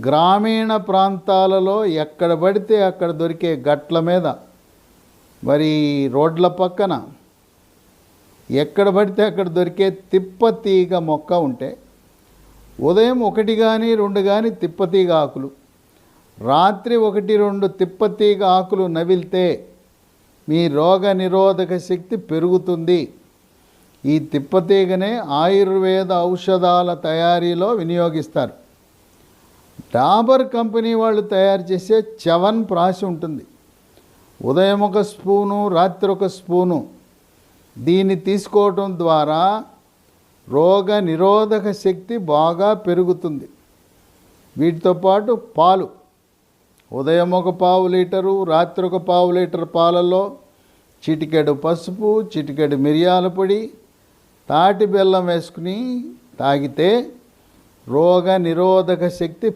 గ్రామీణ ప్రాంతాలలో ఎక్కడ పడితే అక్కడ దొరికే గట్ల మీద, మరి రోడ్ల పక్కన ఎక్కడ పడితే అక్కడ దొరికే తిప్పతీగ మొక్క ఉంటే ఉదయం 1 కానీ 2 కానీ తిప్పతీగ ఆకులు, రాత్రి 1-2 తిప్పతీగ ఆకులు నవిలితే మీ రోగ నిరోధక శక్తి పెరుగుతుంది. ఈ తిప్పతీగనే ఆయుర్వేద ఔషధాల తయారీలో వినియోగిస్తారు. డాబర్ కంపెనీ వాళ్ళు తయారు చేసే చవన్ ప్రాష్ ఉంటుంది. ఉదయం 1 స్పూను, రాత్రి 1 స్పూను దీన్ని తీసుకోవటం ద్వారా రోగ నిరోధక శక్తి బాగా పెరుగుతుంది. వీటితో పాటు పాలు, ఉదయం 1 పావు లీటరు, రాత్రి 1 పావు లీటర్ పాలలో చిటికెడు పసుపు, చిటికెడు మిరియాల పొడి, తాటి బెల్లం వేసుకుని తాగితే రోగ నిరోధక శక్తి